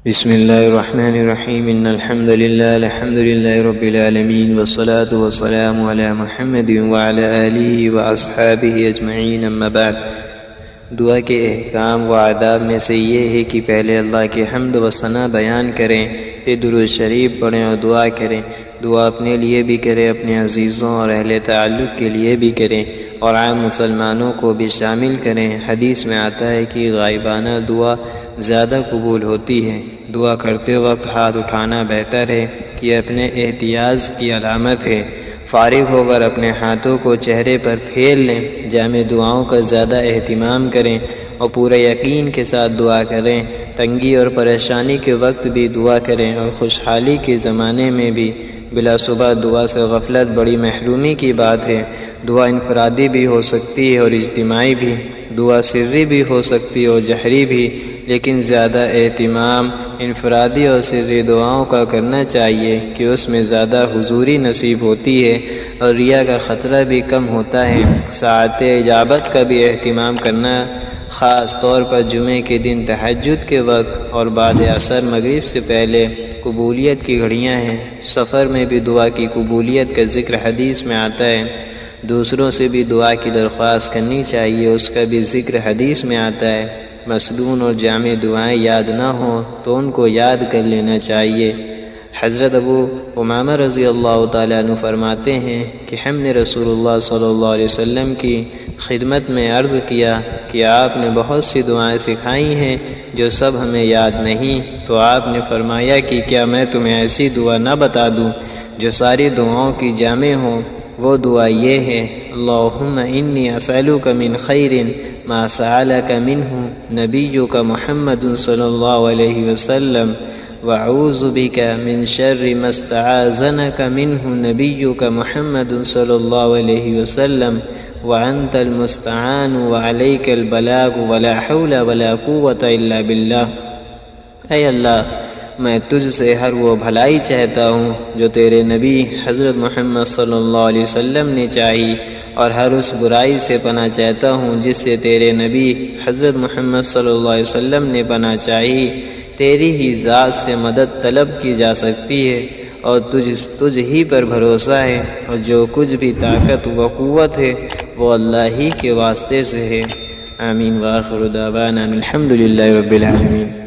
بسم اللہ الرحمن الرحیم ان الحمد للہ رب العالمین والصلاة والسلام علی محمد وعلی آلہ واصحابہ اجمعین اما بعد۔ دعا کے احکام و آداب میں سے یہ ہے کہ پہلے اللہ کے حمد و ثنا بیان کریں، پھر درود شریف پڑھیں اور دعا کریں۔ دعا اپنے لیے بھی کریں، اپنے عزیزوں اور اہل تعلق کے لیے بھی کریں اور عام مسلمانوں کو بھی شامل کریں۔ حدیث میں آتا ہے کہ غائبانہ دعا زیادہ قبول ہوتی ہے۔ دعا کرتے وقت ہاتھ اٹھانا بہتر ہے کہ اپنے احتیاط کی علامت ہے۔ فارغ ہو کر اپنے ہاتھوں کو چہرے پر پھیر لیں۔ جامع دعاؤں کا زیادہ اہتمام کریں اور پورے یقین کے ساتھ دعا کریں۔ تنگی اور پریشانی کے وقت بھی دعا کریں اور خوشحالی کے زمانے میں بھی۔ بلا صبح دعا سے غفلت بڑی محرومی کی بات ہے۔ دعا انفرادی بھی ہو سکتی ہے اور اجتماعی بھی، دعا سری بھی ہو سکتی ہے اور جہری بھی، لیکن زیادہ اہتمام انفرادی اور سری دعاؤں کا کرنا چاہیے کہ اس میں زیادہ حضوری نصیب ہوتی ہے اور ریا کا خطرہ بھی کم ہوتا ہے۔ ساعت اجابت کا بھی اہتمام کرنا، خاص طور پر جمعے کے دن تہجد کے وقت اور بعد عصر مغرب سے پہلے قبولیت کی گھڑیاں ہیں۔ سفر میں بھی دعا کی قبولیت کا ذکر حدیث میں آتا ہے۔ دوسروں سے بھی دعا کی درخواست کرنی چاہیے، اس کا بھی ذکر حدیث میں آتا ہے۔ مسنون اور جامع دعائیں یاد نہ ہوں تو ان کو یاد کر لینا چاہیے۔ حضرت ابو امامہ رضی اللہ تعالیٰ عنہ فرماتے ہیں کہ ہم نے رسول اللہ صلی اللہ علیہ وسلم کی خدمت میں عرض کیا کہ آپ نے بہت سی دعائیں سکھائی ہیں جو سب ہمیں یاد نہیں، تو آپ نے فرمایا کہ کیا میں تمہیں ایسی دعا نہ بتا دوں جو ساری دعاؤں کی جامع ہوں؟ وہ دعا یہ ہے: اللہم انی اسألک من خیر ما سألک منہ نبیک محمد صلی اللہ علیہ وسلم واعوذ بک من شر ما استعاذنک منہ نبیک محمد صلی اللہ علیہ وسلم وانت المستعان وعلیک البلاغ ولا حول ولا قوة الا باللہ۔ اے اللہ، میں تجھ سے ہر وہ بھلائی چاہتا ہوں جو تیرے نبی حضرت محمد صلی اللہ علیہ وسلم نے چاہی، اور ہر اس برائی سے پناہ چاہتا ہوں جس سے تیرے نبی حضرت محمد صلی اللہ علیہ وسلم نے پناہ چاہی۔ تیری ہی ذات سے مدد طلب کی جا سکتی ہے اور تجھ ہی پر بھروسہ ہے، اور جو کچھ بھی طاقت و قوت ہے وہ اللہ ہی کے واسطے سے ہے۔ آمین وآخر دعوانا الحمد للہ رب العالمین۔